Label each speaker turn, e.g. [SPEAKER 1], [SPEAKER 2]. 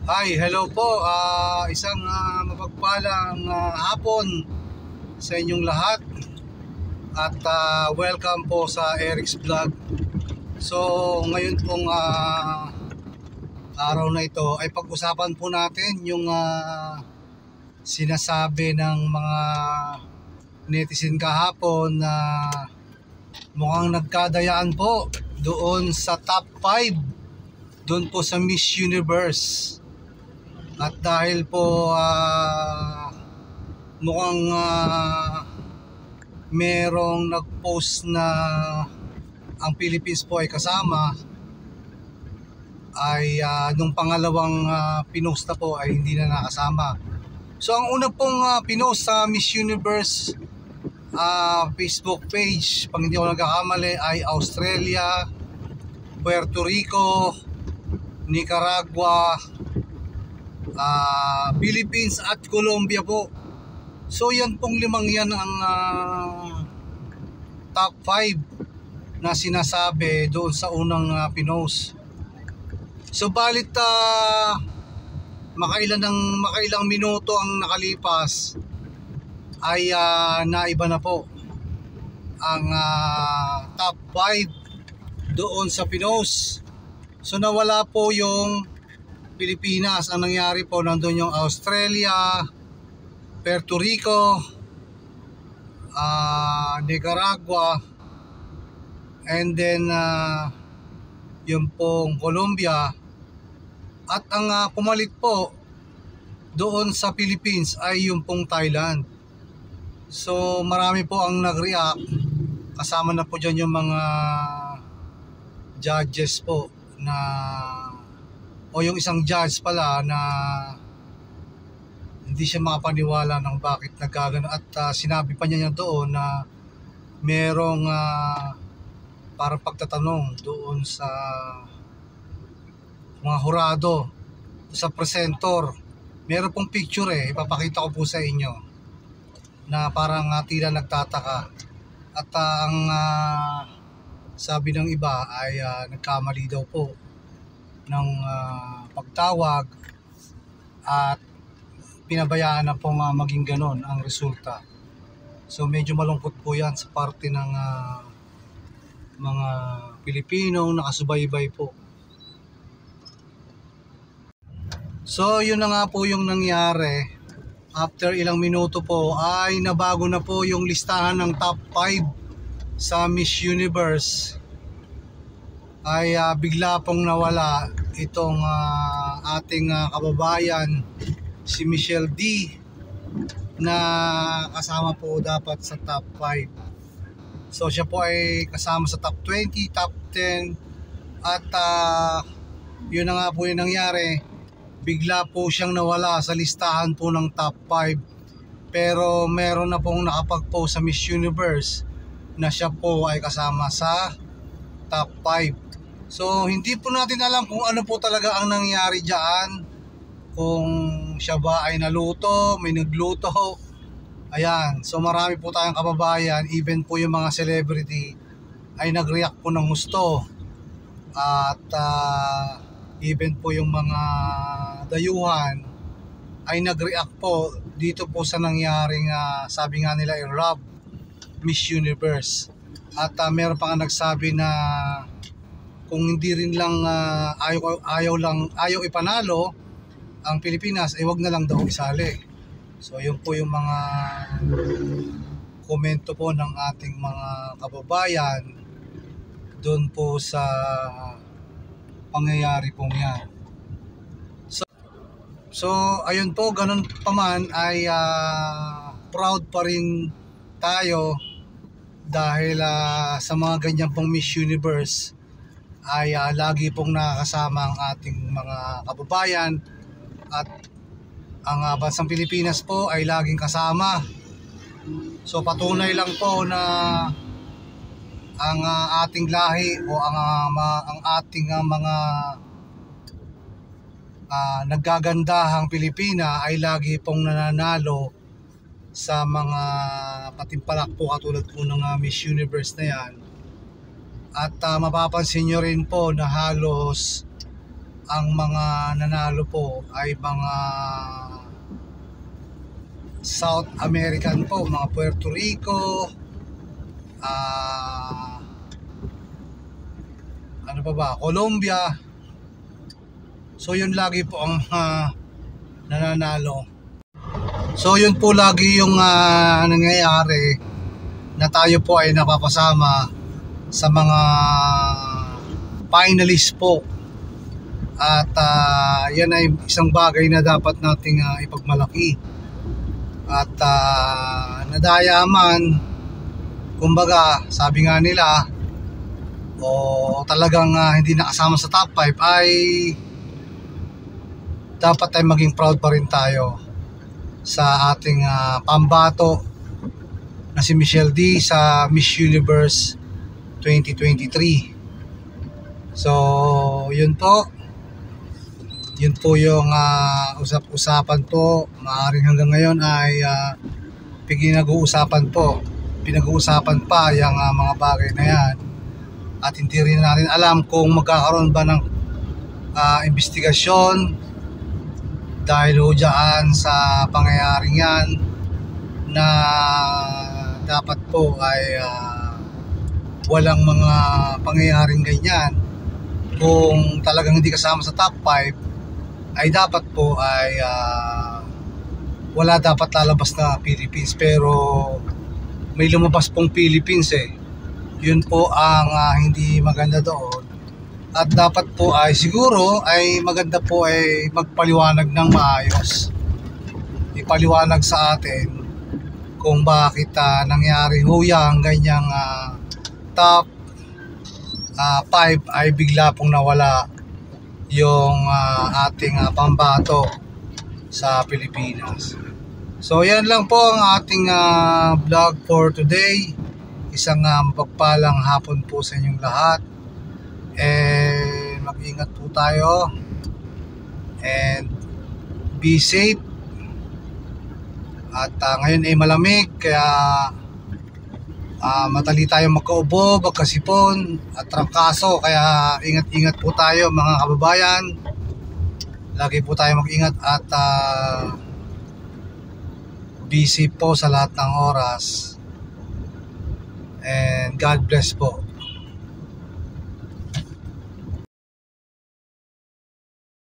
[SPEAKER 1] Hi, hello po. Isang mapagpalang hapon sa inyong lahat. At welcome po sa Eric's Vlog. So, ngayon pong araw na ito ay pag-usapan po natin yung sinasabi ng mga netizen kahapon na mukhang nagkadayaan po doon sa top 5 doon po sa Miss Universe. At dahil po mukhang merong nag-post na ang Philippines po ay kasama, ay nung pangalawang pinost na po ay hindi na nakasama. So ang una pong pinost sa Miss Universe Facebook page, pag hindi ako nagkakamali, ay Australia, Puerto Rico, Nicaragua, Philippines at Colombia po. So yan pong limang yan ang top 5 na sinasabi doon sa unang pinost. So balit makailang minuto ang nakalipas ay naiba na po ang top 5 doon sa pinost. So nawala po yung Pilipinas. Ang nangyari po, nandun yung Australia, Puerto Rico, Nicaragua, and then yung pong Colombia. At ang pumalit po doon sa Philippines ay yung pong Thailand. So marami po ang nag-react. Kasama na po dyan yung mga judges po na, o yung isang judge pala na hindi siya makapaniwala ng bakit nagkagano. At sinabi pa niya doon na merong parang pagtatanong doon sa mga hurado, sa presenter. Meron pong picture ipapakita ko po sa inyo, na parang tila nagtataka. At ang sabi ng iba ay nagkamali daw po ng pagtawag at pinabayaan na pong maging ganon ang resulta. So medyo malungkot po yan sa parte ng mga Pilipinong nakasubaybay po. So yun na nga po yung nangyari. After ilang minuto po ay nabago na po yung listahan ng top 5 sa Miss Universe. Ay bigla pong nawala itong ating kababayan, si Michelle D, na kasama po dapat sa top 5. So siya po ay kasama sa top 20, top 10. At yun na nga po yung nangyari. Bigla po siyang nawala sa listahan po ng top 5. Pero meron na pong nakapag-post sa Miss Universe na siya po ay kasama sa top 5. So hindi po natin alam kung ano po talaga ang nangyari dyan. Kung siya ba ay naluto, may nagluto. Ayan, so marami po tayong kababayan, even po yung mga celebrity ay nag-react po ng gusto. At even po yung mga dayuhan ay nag-react po dito po sa nangyaring sabi nga nila yung Rob Miss Universe. At meron pa nga nagsabi na kung hindi rin lang ayaw ipanalo ang Pilipinas, ay wag na lang daw isali. So yun po yung mga komento po ng ating mga kababayan doon po sa pangyayari pong yan. So ayun po, ganun pa man ay proud pa rin tayo dahil sa mga ganyan pong Miss Universe ay lagi pong nakakasama ang ating mga kababayan. At ang bansang Pilipinas po ay laging kasama. So patunay lang po na ang ating lahi o ang ating mga naggagandahang Pilipina ay lagi pong nananalo sa mga patimpalak po katulad po ng Miss Universe na yan. At mapapansin nyo rin po na halos ang mga nanalo po ay mga South American po, mga Puerto Rico, ano pa ba, Colombia. So yun lagi po ang nananalo. So yun po lagi yung nangyayari, na tayo po ay napapasama sa mga finalist po. At yan ay isang bagay na dapat nating ipagmalaki. At nadayaman, kumbaga sabi nga nila, o talagang hindi nakasama sa top 5, ay dapat ay maging proud pa rin tayo sa ating pambato na si Michelle D sa Miss Universe 2023. So yun po, yun po yung usap-usapan po. Maaaring hanggang ngayon ay pinag-uusapan pa yung mga bagay na yan. At hindi rin natin alam kung magkakaroon ba ng investigasyon dahil ho dyan sa pangyayaring yan, na dapat po ay walang mga pangyayaring ganyan. Kung talagang hindi kasama sa top 5, ay dapat po ay wala dapat lalabas na Philippines. Pero may lumabas pong Philippines yun po ang hindi maganda doon. At dapat po ay siguro ay maganda po ay magpaliwanag ng maayos, ipaliwanag sa atin kung bakit nangyari ho yung ganyang top 5 ay bigla pong nawala yung ating pambato sa Pilipinas. So yan lang po ang ating vlog for today. Isang mapagpalang hapon po sa inyong lahat, and mag-ingat po tayo and be safe. At ngayon ay malamig, kaya madali tayo magkaubo, magkasipon at trangkaso, kaya ingat-ingat po tayo mga kababayan. Lagi po tayo mag-ingat at be safe po sa lahat ng oras. And God bless po.